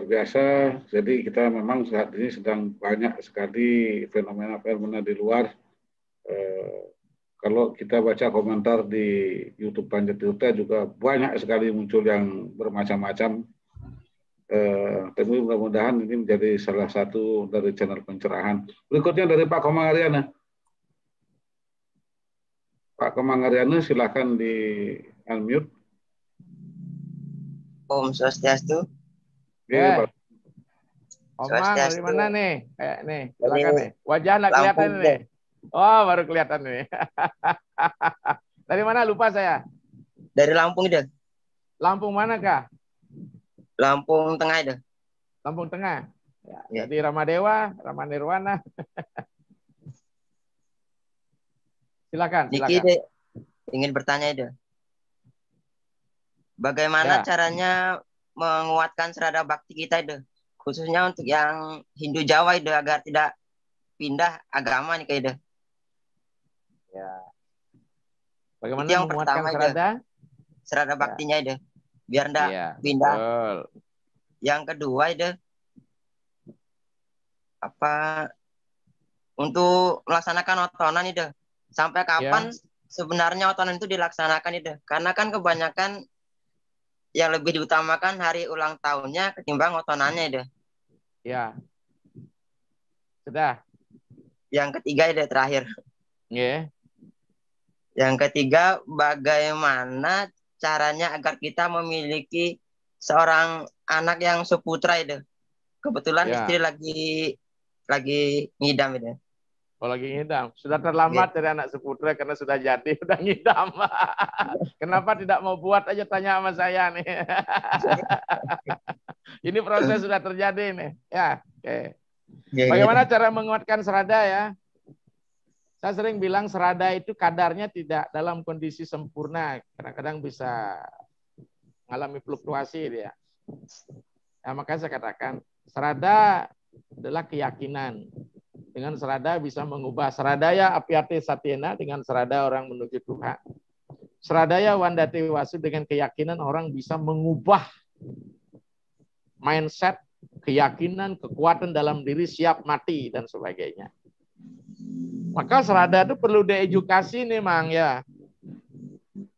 luar biasa. Jadi kita memang saat ini sedang banyak sekali fenomena-fenomena di luar. Kalau kita baca komentar di YouTube Panjat Tirta juga banyak sekali muncul yang bermacam-macam. Tapi mudah-mudahan ini menjadi salah satu dari channel pencerahan. Berikutnya dari Pak Komang Aryana. Pak Komang Aryana, silakan di unmute. Om Swastiastu. Pak. Omang dari mana nih? Nih, silakan nih. Wajah nggak kelihatan nih. Oh, baru kelihatan nih. Dari mana lupa saya? Dari Lampung deh. Lampung mana kah? Lampung Tengah deh. Lampung Tengah. Ya. Jadi Ramadewa, Ramanirwana. Silakan. Niki deh, ingin bertanya deh. Bagaimana caranya menguatkan serada bakti kita deh? Khususnya untuk yang Hindu Jawa itu agar tidak pindah agama nih kayak deh. Ya. Bagaimana yang menguatkan serada baktinya itu biar enggak pindah. Betul. Yang kedua itu apa untuk melaksanakan otonan itu sampai kapan sebenarnya otonan itu dilaksanakan itu? Karena kan kebanyakan yang lebih diutamakan hari ulang tahunnya ketimbang otonannya itu. Ya. Sudah. Yang ketiga itu terakhir. Yeah. Yang ketiga, bagaimana caranya agar kita memiliki seorang anak yang seputra itu. Kebetulan istri lagi ngidam itu. Oh, lagi ngidam. Sudah terlambat dari anak seputra karena sudah jadi, sudah ngidam. Kenapa tidak mau buat aja, tanya sama saya nih. Ini proses sudah terjadi nih. Ya, oke. Bagaimana cara menguatkan serada ya? Saya sering bilang serada itu kadarnya tidak dalam kondisi sempurna. Kadang-kadang bisa mengalami fluktuasi dia. Nah, makanya saya katakan, serada adalah keyakinan. Dengan serada bisa mengubah. Seradaya apiate satyena, dengan serada orang menuju Tuhan. Seradaya wandate wasu, dengan keyakinan orang bisa mengubah mindset, keyakinan, kekuatan dalam diri, siap mati, dan sebagainya. Maka serada itu perlu diedukasi nih, Mang, ya.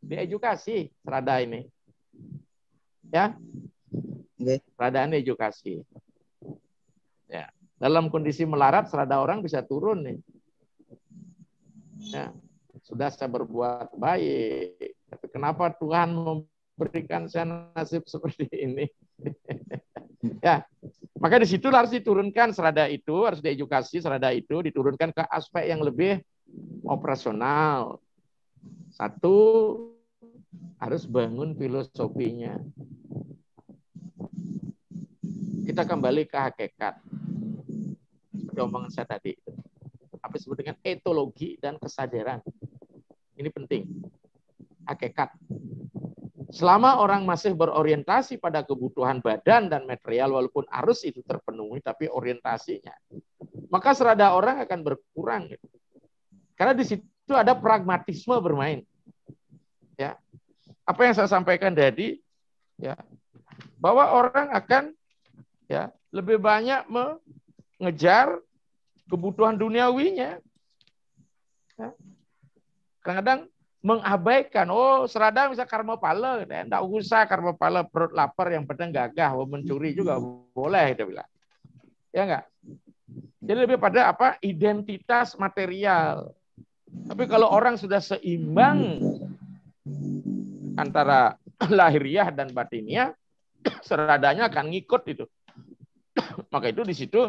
Diedukasi serada ini. Ya. Serada ini edukasi. Ya. Dalam kondisi melarat, serada orang bisa turun nih. Ya. Sudah saya berbuat baik. Tapi kenapa Tuhan memberikan saya nasib seperti ini? Ya. Maka di situ harus diturunkan serada itu, harus diedukasi serada itu, diturunkan ke aspek yang lebih operasional. Satu, harus bangun filosofinya. Kita kembali ke hakikat. Seperti omongan saya tadi. Apa disebut dengan etologi dan kesadaran. Ini penting. Hakikat. Selama orang masih berorientasi pada kebutuhan badan dan material, walaupun arus itu terpenuhi, tapi orientasinya, maka serada orang akan berkurang. Karena di situ ada pragmatisme bermain. Ya, apa yang saya sampaikan tadi, ya, bahwa orang akan lebih banyak mengejar kebutuhan duniawinya. Ya. Kadang-kadang mengabaikan, serada bisa karma pala, enggak usah karma pala, perut lapar yang penting gagah, mencuri juga boleh, dia bilang. Ya enggak? Jadi lebih pada apa? Identitas material. Tapi kalau orang sudah seimbang antara lahiriah dan batiniah, seradanya akan ngikut itu. Maka itu di situ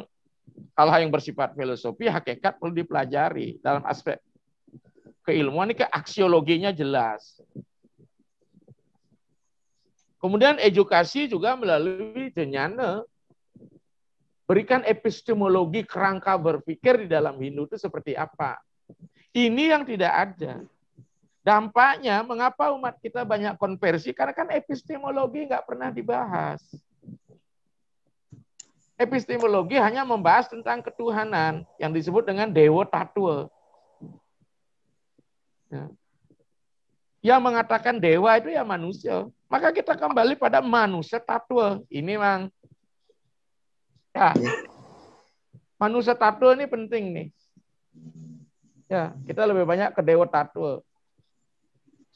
hal-hal yang bersifat filosofi, hakikat perlu dipelajari dalam aspek keilmuan ini, ke aksiologinya jelas. Kemudian edukasi juga melalui jenyana. Berikan epistemologi kerangka berpikir di dalam Hindu itu seperti apa. Ini yang tidak ada. Dampaknya mengapa umat kita banyak konversi? Karena kan epistemologi nggak pernah dibahas. Epistemologi hanya membahas tentang ketuhanan yang disebut dengan Dewa Tattwa. Ya. Yang mengatakan dewa itu ya manusia. Maka kita kembali pada manusia tatwa. Ini Mang. Ya. Manusia tattoo ini penting nih. Ya, kita lebih banyak ke Dewa tattoo.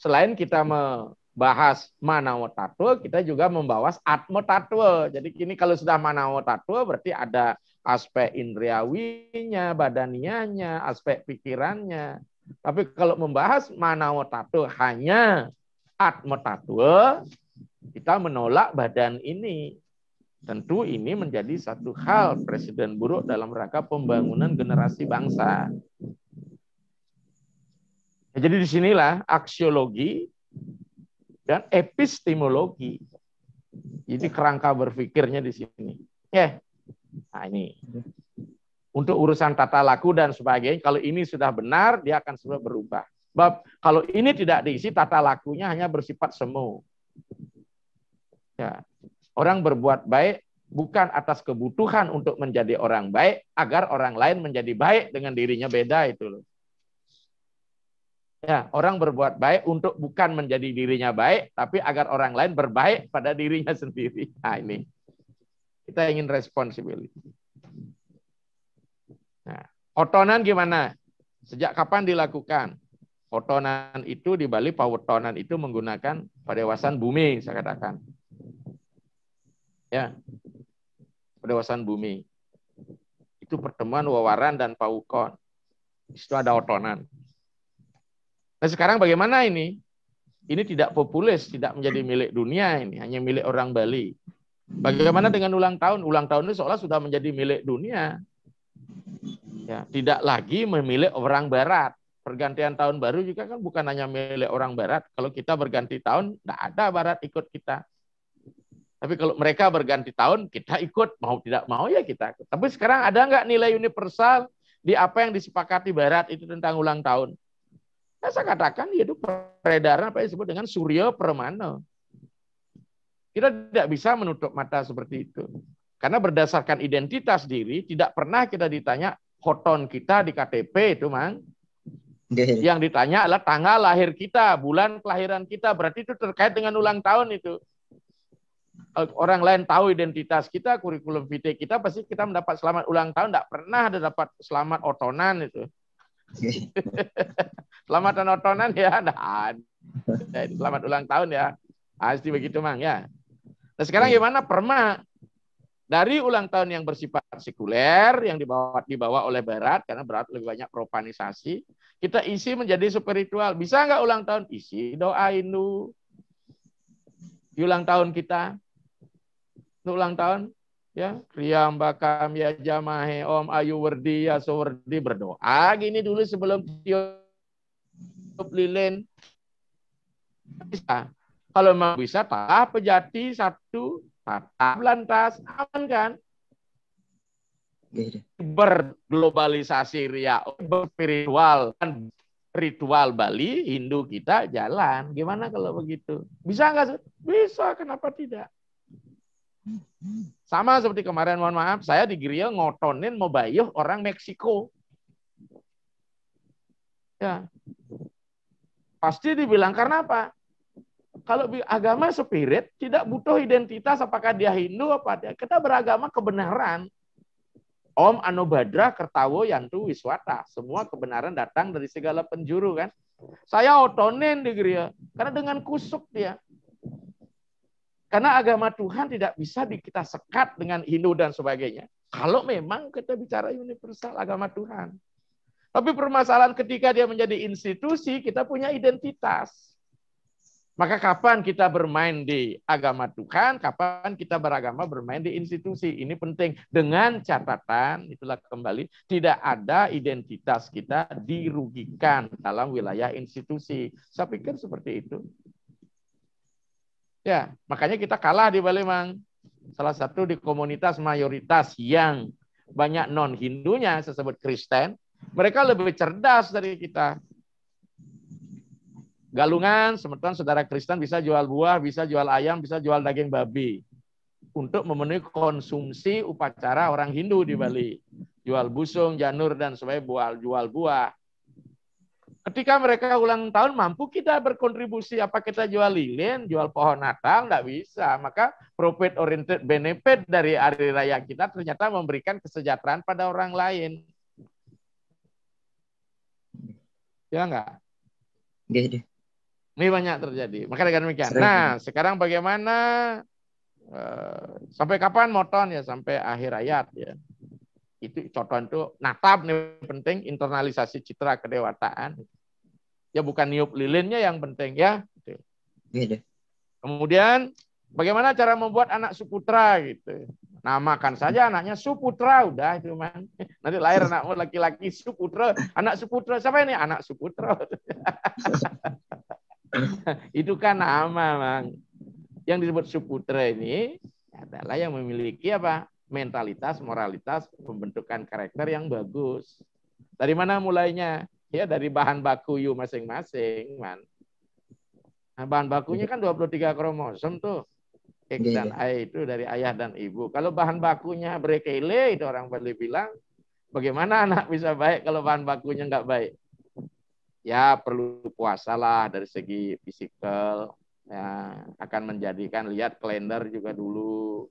Selain kita membahas Manawa tattoo, kita juga membahas Atma tattoo. Jadi ini kalau sudah Manawa tattoo berarti ada aspek indriawinya, badanianya, aspek pikirannya. Tapi kalau membahas Manawa tattoo hanya Atma tattoo, kita menolak badan ini. Tentu ini menjadi satu hal presiden buruk dalam rangka pembangunan generasi bangsa. Jadi disinilah aksiologi dan epistemologi. Jadi kerangka berpikirnya di sini. Ya, nah ini untuk urusan tata laku dan sebagainya. Kalau ini sudah benar, dia akan sudah berubah. Sebab kalau ini tidak diisi, tata lakunya hanya bersifat semu. Ya. Orang berbuat baik bukan atas kebutuhan untuk menjadi orang baik, agar orang lain menjadi baik dengan dirinya beda itu loh. Ya, orang berbuat baik untuk bukan menjadi dirinya baik, tapi agar orang lain berbaik pada dirinya sendiri. Nah ini, kita ingin responsibility. Nah, otonan gimana? Sejak kapan dilakukan? Otonan itu di Bali, pawotonan itu menggunakan padewasan bumi, saya katakan. Ya, padewasan bumi. Itu pertemuan wawaran dan paukon. Itu ada otonan. Nah sekarang bagaimana ini? Ini tidak populis, tidak menjadi milik dunia ini, hanya milik orang Bali. Bagaimana dengan ulang tahun? Ulang tahun ini seolah sudah menjadi milik dunia. Ya, tidak lagi memilih orang Barat. Pergantian tahun baru juga kan bukan hanya milik orang Barat. Kalau kita berganti tahun, tidak ada Barat ikut kita. Tapi kalau mereka berganti tahun, kita ikut. Mau tidak mau ya kita ikut. Tapi sekarang ada nggak nilai universal di apa yang disepakati Barat itu tentang ulang tahun? Nah, saya katakan itu peredaran apa yang disebut dengan Surya Permana. Kita tidak bisa menutup mata seperti itu. Karena berdasarkan identitas diri, tidak pernah kita ditanya hoton kita di KTP itu, Mang. Yang ditanya adalah tanggal lahir kita, bulan kelahiran kita. Berarti itu terkait dengan ulang tahun itu. Orang lain tahu identitas kita, kurikulum vitae kita, pasti kita mendapat selamat ulang tahun. Tidak pernah ada dapat selamat otonan itu. Selamatan otonan ya, selamat ulang tahun ya. Pasti begitu, Mang ya. Nah, sekarang gimana perma? Dari ulang tahun yang bersifat sekuler, yang dibawa oleh Barat, karena Barat lebih banyak profanisasi, kita isi menjadi spiritual. Bisa nggak ulang tahun? Isi doa Hindu. Di ulang tahun kita. Untuk ulang tahun, ya, Kriyam Bakam ya Jamahe Om Ayu Werdi ya Sowerdi berdoa gini dulu sebelum tiup lilin. Bisa. Kalau mau bisa, tatap pejati satu, tatap lantas, aman kan? Berglobalisasi ria, berspiritual, kan ritual Bali, Hindu kita jalan. Gimana kalau begitu? Bisa nggak? Bisa, kenapa tidak? Sama seperti kemarin, mohon maaf, saya di Griya ngotonin mau bayuh orang Meksiko. Ya. Pasti dibilang karena apa? Kalau agama spirit tidak butuh identitas apakah dia Hindu apa dia. Kita beragama kebenaran. Om Anubhadra Kertawo Yantu Wiswata. Semua kebenaran datang dari segala penjuru kan. Saya otonin di Griya karena dengan kusuk dia. Karena agama Tuhan tidak bisa kita sekat dengan Hindu dan sebagainya. Kalau memang kita bicara universal agama Tuhan. Tapi permasalahan ketika dia menjadi institusi, kita punya identitas. Maka kapan kita bermain di agama Tuhan, kapan kita beragama bermain di institusi. Ini penting. Dengan catatan, itulah kembali, tidak ada identitas kita dirugikan dalam wilayah institusi. Saya pikir seperti itu. Ya, makanya kita kalah di Bali, Mang. Salah satu di komunitas mayoritas yang banyak non-Hindunya, saya sebut Kristen, mereka lebih cerdas dari kita. Galungan, sementara saudara Kristen bisa jual buah, bisa jual ayam, bisa jual daging babi. Untuk memenuhi konsumsi upacara orang Hindu di Bali. Jual busung, janur, dan sebagainya, jual buah. Ketika mereka ulang tahun, mampu kita berkontribusi. Apa kita jual lilin, jual pohon Natal? Nggak bisa. Maka profit oriented benefit dari hari raya kita ternyata memberikan kesejahteraan pada orang lain. Ya enggak? Gitu. Ini banyak terjadi. Maka dengan demikian. Nah, sekarang bagaimana sampai kapan moton ya? Sampai akhir ayat ya. Itu contoh itu natap nih penting, internalisasi citra kedewasaan. Ya bukan niup lilinnya yang penting ya. Gitu. Kemudian bagaimana cara membuat anak Suputra gitu. Namakan saja anaknya Suputra, udah itu man. Nanti lahir anakmu laki-laki Suputra, anak Suputra. Siapa ini? Anak Suputra. Itu kan nama, Mang. Yang disebut Suputra ini adalah yang memiliki apa? Mentalitas, moralitas, pembentukan karakter yang bagus. Dari mana mulainya? Ya dari bahan baku you masing-masing, Man. Nah, bahan bakunya kan 23 kromosom tuh. X dan Y itu dari ayah dan ibu. Kalau bahan bakunya berkele, itu orang boleh bilang, bagaimana anak bisa baik kalau bahan bakunya nggak baik? Ya perlu puasa lah dari segi fisikal, ya akan menjadikan, lihat kalender juga dulu.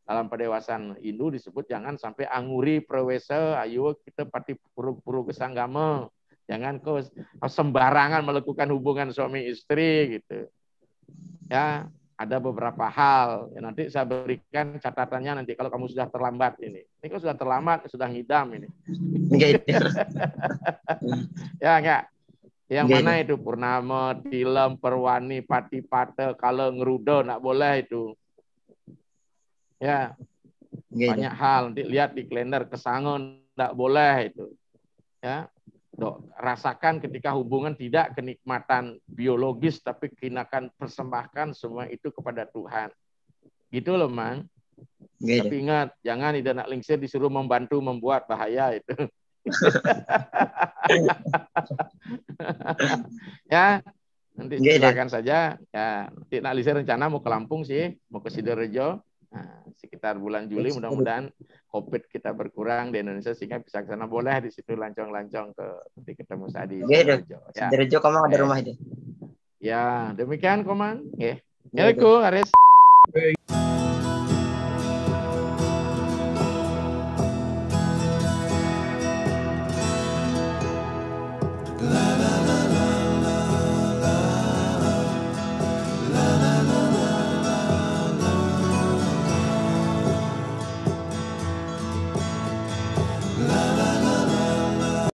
Dalam pendewasaan Hindu disebut jangan sampai anguri prewesa, ayo kita pati puru-puru kesanggama. Jangan kau sembarangan melakukan hubungan suami istri gitu. Ya, ada beberapa hal. Ya, nanti saya berikan catatannya nanti kalau kamu sudah terlambat ini. Ini kalau sudah terlambat, sudah ngidam ini. Ya enggak. Yang mana itu purnama, tilam, perwani, pati pate, kalau ngerudo enggak boleh itu. Ya. Banyak hal nanti lihat di kalender kesangon enggak boleh itu. Ya. Rasakan ketika hubungan tidak kenikmatan biologis tapi kinakan persembahkan semua itu kepada Tuhan. Gitu loh, Mang. Tapi ingat, jangan tidak nak lingsir disuruh membantu membuat, bahaya itu. Ya, nanti silakan saja. Ya, nanti nak lingsir rencana mau ke Lampung sih, mau ke Sidoarjo. Nah, sekitar bulan Juli mudah-mudahan COVID kita berkurang di Indonesia sehingga bisa ke sana, boleh di situ lancong-lancong ke nanti ketemu Sadi. Sidoarjo Komang ada rumah itu. Ya, demikian Komang. Nggih. Assalamualaikum Aris.